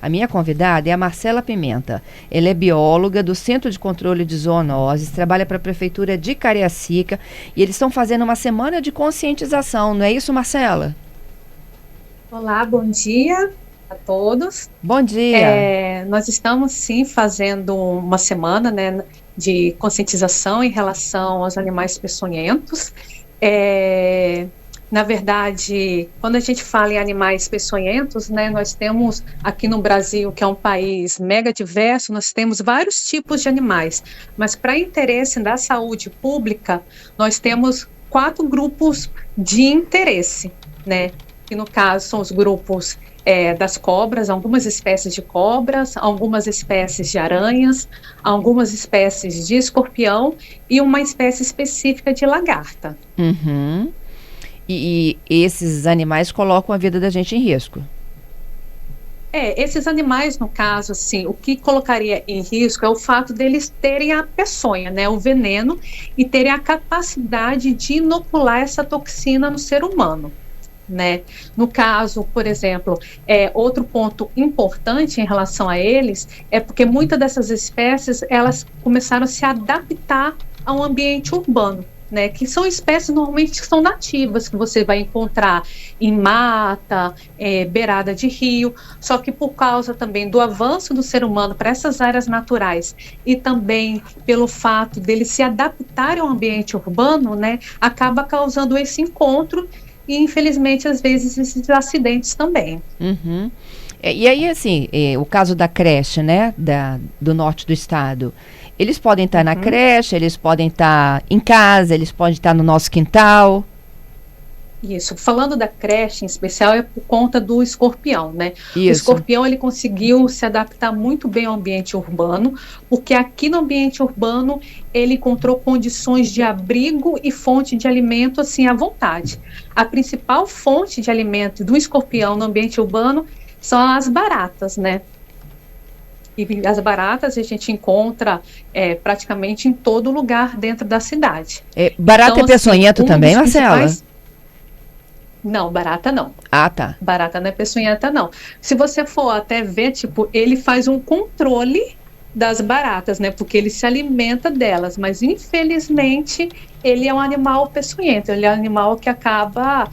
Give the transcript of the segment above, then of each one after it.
A minha convidada é a Marcela Pimenta. Ela é bióloga do Centro de Controle de Zoonoses, trabalha para a Prefeitura de Cariacica e eles estão fazendo uma semana de conscientização, não é isso, Marcela? Olá, bom dia a todos. Bom dia. Nós estamos sim fazendo uma semana, né, de conscientização em relação aos animais peçonhentos. Na verdade, quando a gente fala em animais peçonhentos, né, nós temos aqui no Brasil, que é um país mega diverso, nós temos vários tipos de animais, mas para interesse da saúde pública, nós temos 4 grupos de interesse, né, que no caso são os grupos das cobras, algumas espécies de cobras, algumas espécies de aranhas, algumas espécies de escorpião e uma espécie específica de lagarta. Uhum. E esses animais colocam a vida da gente em risco. Esses animais, no caso, assim, o que colocaria em risco é o fato deles terem a peçonha, né, o veneno, e terem a capacidade de inocular essa toxina no ser humano, né? No caso, por exemplo, outro ponto importante em relação a eles é porque muitas dessas espécies, elas começaram a se adaptar ao ambiente urbano, né, que são espécies normalmente que são nativas, que você vai encontrar em mata, beirada de rio, só que por causa também do avanço do ser humano para essas áreas naturais e também pelo fato deles se adaptarem ao ambiente urbano, né, acaba causando esse encontro e infelizmente às vezes esses acidentes também. Uhum. E aí, assim, o caso da creche, né, do norte do estado, eles podem estar na creche, eles podem estar em casa, eles podem estar no nosso quintal. Isso, falando da creche em especial é por conta do escorpião, né? Isso. O escorpião, ele conseguiu se adaptar muito bem ao ambiente urbano, porque aqui no ambiente urbano ele encontrou condições de abrigo e fonte de alimento assim à vontade. A principal fonte de alimento do escorpião no ambiente urbano são as baratas, né? E as baratas a gente encontra praticamente em todo lugar dentro da cidade. Barata então, é peçonhento também, Marcela? Não, barata não. Ah, tá. Barata não é peçonhenta, não. Se você for até ver, tipo, ele faz um controle das baratas, né? Porque ele se alimenta delas, mas infelizmente ele é um animal peçonhento, ele é um animal que acaba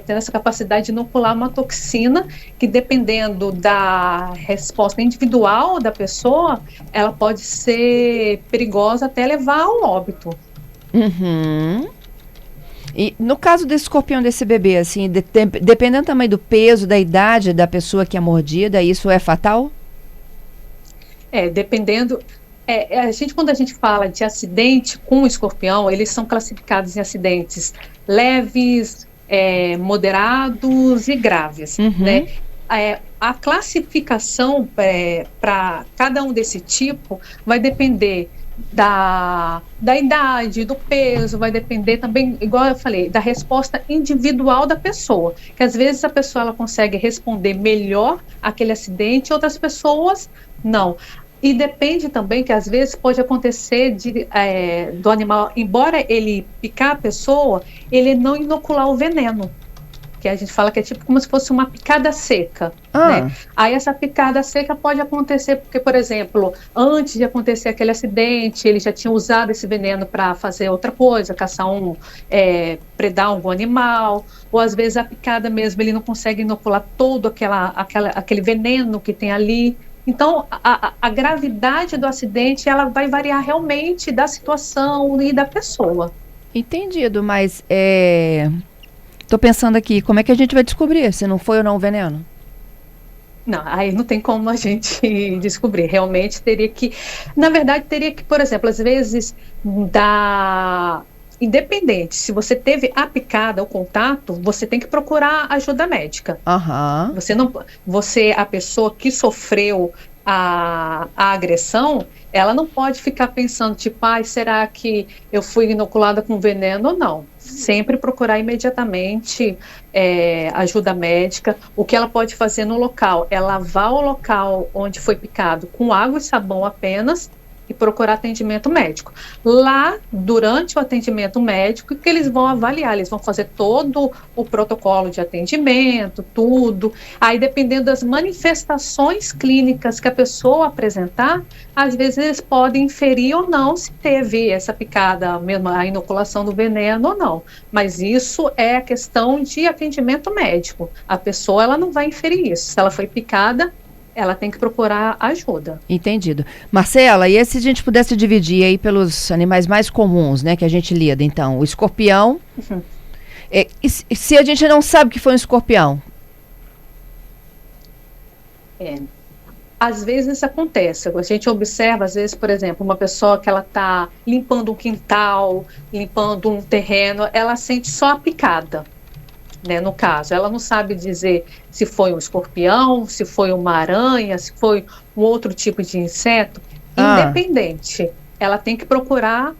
tendo essa capacidade de inocular uma toxina que, dependendo da resposta individual da pessoa, ela pode ser perigosa até levar ao óbito. Uhum. E no caso desse escorpião, desse bebê, assim, dependendo do tamanho do peso, da idade da pessoa que é mordida, isso é fatal? Dependendo... quando a gente fala de acidente com o escorpião, eles são classificados em acidentes leves, moderados e graves, né? A classificação para cada um desse tipo vai depender da idade, do peso, vai depender também, igual eu falei, da resposta individual da pessoa, que às vezes a pessoa ela consegue responder melhor àquele acidente, outras pessoas não. E depende também que às vezes pode acontecer do animal, embora ele picar a pessoa, ele não inocular o veneno, que a gente fala que é tipo como se fosse uma picada seca, né? Aí essa picada seca pode acontecer porque, por exemplo, antes de acontecer aquele acidente, ele já tinha usado esse veneno para fazer outra coisa, caçar predar algum animal, ou às vezes a picada mesmo, ele não consegue inocular todo aquele veneno que tem ali. Então, a gravidade do acidente, ela vai variar realmente da situação e da pessoa. Entendido, mas tô pensando aqui, como é que a gente vai descobrir se não foi ou não o veneno? Não, aí não tem como a gente descobrir. Realmente teria que, na verdade, por exemplo, às vezes, independente, se você teve a picada, o contato, você tem que procurar ajuda médica. A pessoa que sofreu a agressão, ela não pode ficar pensando, tipo, será que eu fui inoculada com veneno ou não? Sempre procurar imediatamente ajuda médica. O que ela pode fazer no local é lavar o local onde foi picado com água e sabão apenas, e procurar atendimento médico. Lá, durante o atendimento médico, que eles vão avaliar, eles vão fazer todo o protocolo de atendimento, tudo. Aí, dependendo das manifestações clínicas que a pessoa apresentar, às vezes eles podem inferir ou não se teve essa picada, mesmo a inoculação do veneno ou não. Mas isso é a questão de atendimento médico. A pessoa, ela não vai inferir isso. Se ela foi picada, ela tem que procurar ajuda. Entendido. Marcela, e se a gente pudesse dividir aí pelos animais mais comuns, né, que a gente lida, então, o escorpião. Uhum. E se a gente não sabe que foi um escorpião? Às vezes acontece, a gente observa, às vezes, por exemplo, uma pessoa que ela está limpando um quintal, limpando um terreno, ela sente só a picada. Né, no caso, ela não sabe dizer se foi um escorpião, se foi uma aranha, se foi um outro tipo de inseto, independente. Ela tem que procurar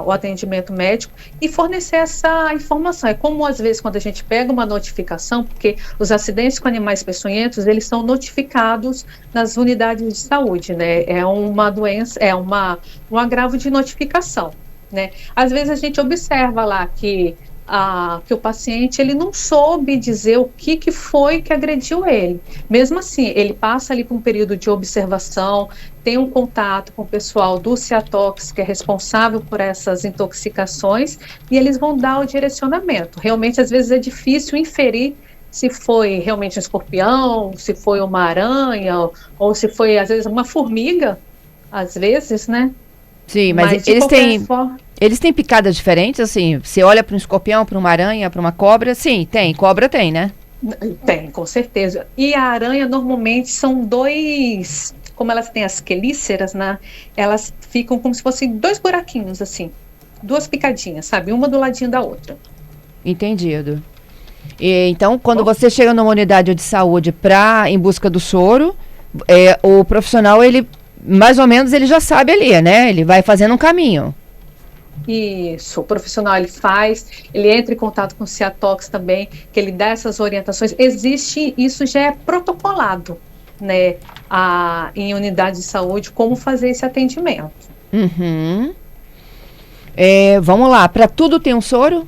o atendimento médico e fornecer essa informação. É como, às vezes, quando a gente pega uma notificação, porque os acidentes com animais peçonhentos, eles são notificados nas unidades de saúde, né? É uma doença, um agravo de notificação, né? Às vezes a gente observa lá que o paciente ele não soube dizer o que foi que agrediu ele. Mesmo assim, ele passa ali por um período de observação, tem um contato com o pessoal do Ciatox, que é responsável por essas intoxicações, e eles vão dar o direcionamento. Realmente, às vezes, é difícil inferir se foi realmente um escorpião, se foi uma aranha, ou se foi, às vezes, uma formiga, às vezes, né? Sim, mas eles têm picadas diferentes, assim, você olha para um escorpião, para uma aranha, para uma cobra, sim, tem, cobra tem, né? Tem, com certeza. E a aranha, normalmente, são dois, como elas têm as quelíceras, né, elas ficam como se fossem dois buraquinhos, assim, duas picadinhas, sabe, uma do ladinho da outra. Entendido. E, então, quando você chega numa unidade de saúde em busca do soro, o profissional, ele, mais ou menos, ele já sabe ali, né, ele vai fazendo um caminho. Isso, o profissional ele entra em contato com o Ciatox também, que ele dá essas orientações. Existe, isso já é protocolado, né, em unidade de saúde, como fazer esse atendimento. Uhum. Vamos lá, para tudo tem um soro?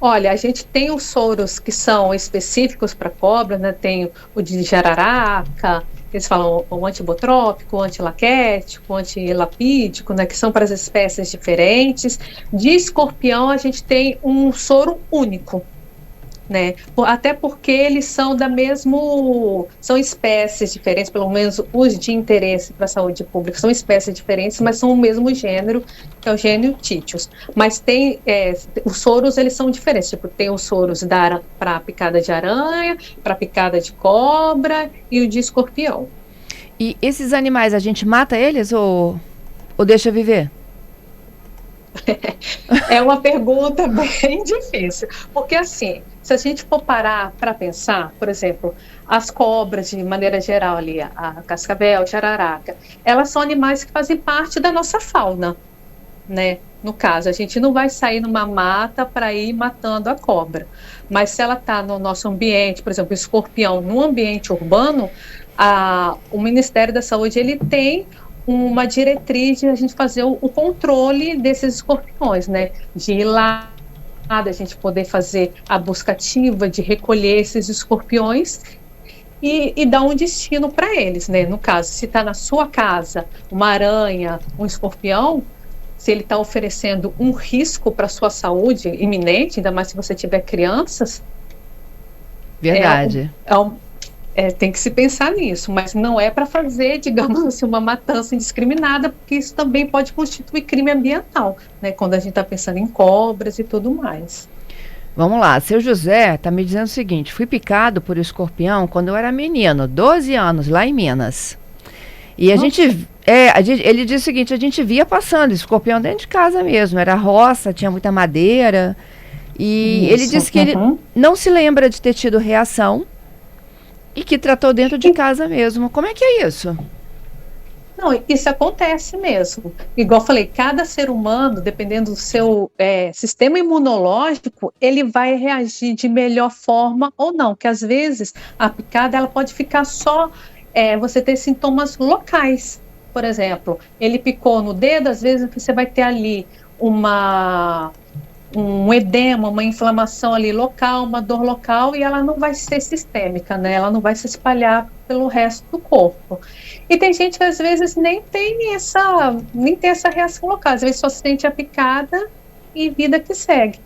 Olha, a gente tem os soros que são específicos para cobra, né? Tem o de jararaca, eles falam o antibotrópico, o antilaquético, o antilapídico, né? Que são para as espécies diferentes. De escorpião, a gente tem um soro único, né? Até porque eles são são espécies diferentes, pelo menos os de interesse para a saúde pública são espécies diferentes, mas são o mesmo gênero, que é o gênero Títios. Mas tem os soros, eles são diferentes, tipo, tem os soros para picada de aranha, para picada de cobra e o de escorpião. E esses animais, a gente mata eles ou deixa viver? É uma pergunta bem difícil, porque assim, se a gente for parar para pensar, por exemplo, as cobras de maneira geral ali, a cascavel, jararaca, elas são animais que fazem parte da nossa fauna, né? No caso, a gente não vai sair numa mata para ir matando a cobra, mas se ela está no nosso ambiente, por exemplo, o escorpião no ambiente urbano, o Ministério da Saúde ele tem uma diretriz de a gente fazer o controle desses escorpiões, né? De ir lá, a gente poder fazer a busca ativa, de recolher esses escorpiões e dar um destino para eles, né? No caso, se está na sua casa uma aranha, um escorpião, se ele está oferecendo um risco para a sua saúde iminente, ainda mais se você tiver crianças. Verdade. Tem que se pensar nisso, mas não é para fazer, digamos assim, uma matança indiscriminada, porque isso também pode constituir crime ambiental, né? Quando a gente está pensando em cobras e tudo mais. Vamos lá, seu José está me dizendo o seguinte: fui picado por escorpião quando eu era menino, 12 anos, lá em Minas. E ele disse o seguinte: a gente via passando escorpião dentro de casa mesmo, era roça, tinha muita madeira. E ele disse que ele não se lembra de ter tido reação e que tratou dentro de casa mesmo. Como é que é isso? Não, isso acontece mesmo. Igual eu falei, cada ser humano, dependendo do seu sistema imunológico, ele vai reagir de melhor forma ou não. Que às vezes a picada ela pode ficar só, você ter sintomas locais, por exemplo, ele picou no dedo, às vezes você vai ter ali um edema, uma inflamação ali local, uma dor local, e ela não vai ser sistêmica, né? Ela não vai se espalhar pelo resto do corpo. E tem gente que às vezes nem tem essa reação local, às vezes só sente a picada e vida que segue.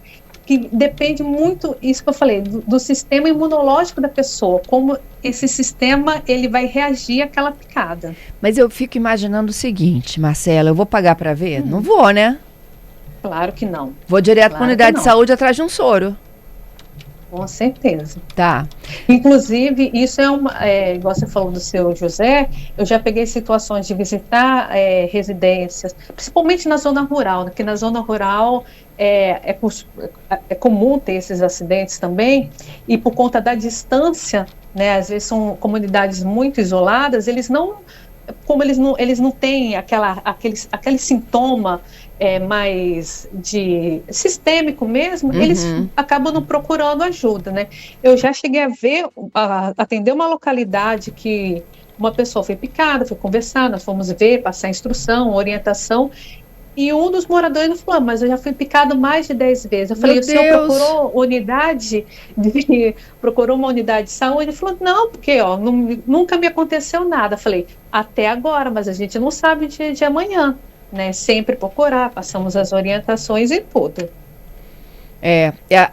Que depende muito, isso que eu falei, do sistema imunológico da pessoa, como esse sistema ele vai reagir àquela picada. Mas eu fico imaginando o seguinte, Marcela, eu vou pagar para ver? Não vou, né? Claro que não. Vou direto para a unidade de saúde atrás de um soro. Com certeza. Tá. Inclusive, isso igual você falou do seu José, eu já peguei situações de visitar residências, principalmente na zona rural, né, que na zona rural é comum ter esses acidentes também, e por conta da distância, né, às vezes são comunidades muito isoladas, eles não têm aquele sintoma mais de sistêmico mesmo, eles acabam não procurando ajuda, né? Eu já cheguei a atender uma localidade que uma pessoa foi picada, foi conversar, nós fomos ver, passar instrução, orientação, e um dos moradores falou, mas eu já fui picado mais de 10 vezes. Eu falei, o senhor procurou uma unidade de saúde? Ele falou, não, porque nunca me aconteceu nada. Eu falei, até agora, mas a gente não sabe o dia de amanhã, né? Sempre procurar, passamos as orientações e tudo.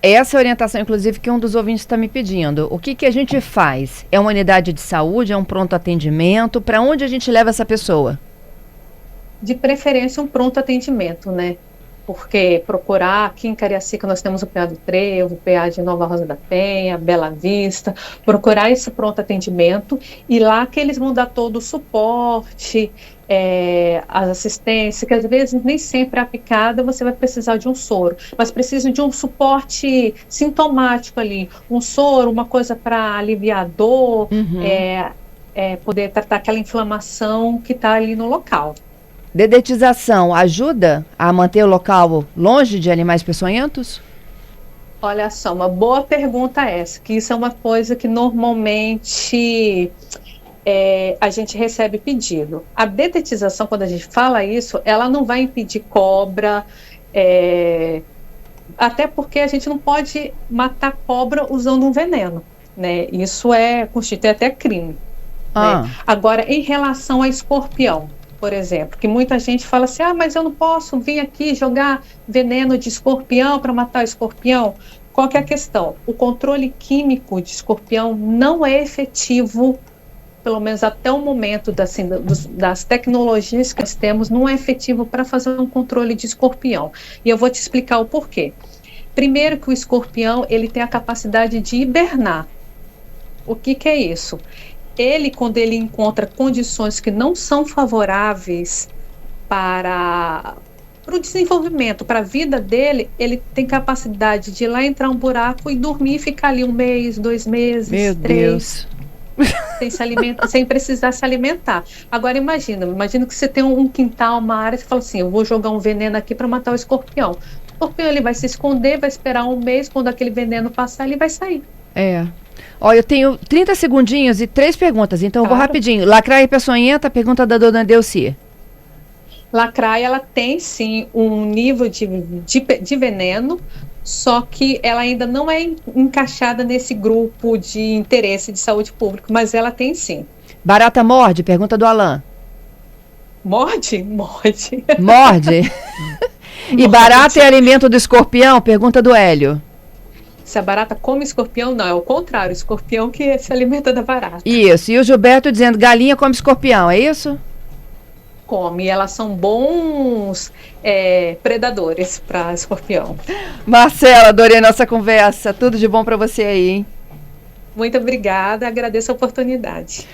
Essa orientação, inclusive, que um dos ouvintes está me pedindo. O que a gente faz? É uma unidade de saúde? É um pronto atendimento? Para onde a gente leva essa pessoa? De preferência um pronto atendimento, né? Porque procurar, aqui em Cariacica nós temos o PA do Trevo, o PA de Nova Rosa da Penha, Bela Vista, procurar esse pronto atendimento e lá que eles vão dar todo o suporte, a assistência, que às vezes nem sempre a picada você vai precisar de um soro, mas precisa de um suporte sintomático ali, um soro, uma coisa para aliviar a dor, poder tratar aquela inflamação que está ali no local. Dedetização ajuda a manter o local longe de animais peçonhentos? Olha só, uma boa pergunta essa, que isso é uma coisa que normalmente a gente recebe pedido. A dedetização, quando a gente fala isso, ela não vai impedir cobra, até porque a gente não pode matar cobra usando um veneno, né? Isso constitui até crime. Né? Agora, em relação a escorpião, por exemplo, que muita gente fala assim, mas eu não posso vir aqui jogar veneno de escorpião para matar o escorpião. Qual que é a questão? O controle químico de escorpião não é efetivo, pelo menos até o momento das tecnologias que nós temos, não é efetivo para fazer um controle de escorpião. E eu vou te explicar o porquê. Primeiro que o escorpião ele tem a capacidade de hibernar. O que é isso? Quando ele encontra condições que não são favoráveis para o desenvolvimento, para a vida dele, ele tem capacidade de ir lá, entrar um buraco e dormir e ficar ali 1 mês, 2 meses, Meu 3, sem precisar se alimentar. Agora imagina que você tem um quintal, uma área, você fala assim, eu vou jogar um veneno aqui para matar o escorpião. O escorpião ele vai se esconder, vai esperar 1 mês, quando aquele veneno passar, ele vai sair. Ó, eu tenho 30 segundinhos e 3 perguntas, então eu vou rapidinho. Lacraia peçonhenta, pergunta da dona Delci. Lacraia, ela tem sim um nível de veneno, só que ela ainda não é encaixada nesse grupo de interesse de saúde pública, mas ela tem sim. Barata morde, pergunta do Alain. Morde? Morde. Morde? E barata é alimento do escorpião? Pergunta do Hélio. Se a barata come escorpião, não, é o contrário, o escorpião que se alimenta da barata. Isso, e o Gilberto dizendo, galinha come escorpião, é isso? Come, elas são bons predadores para escorpião. Marcela, adorei nossa conversa, tudo de bom para você aí, hein? Muito obrigada, agradeço a oportunidade.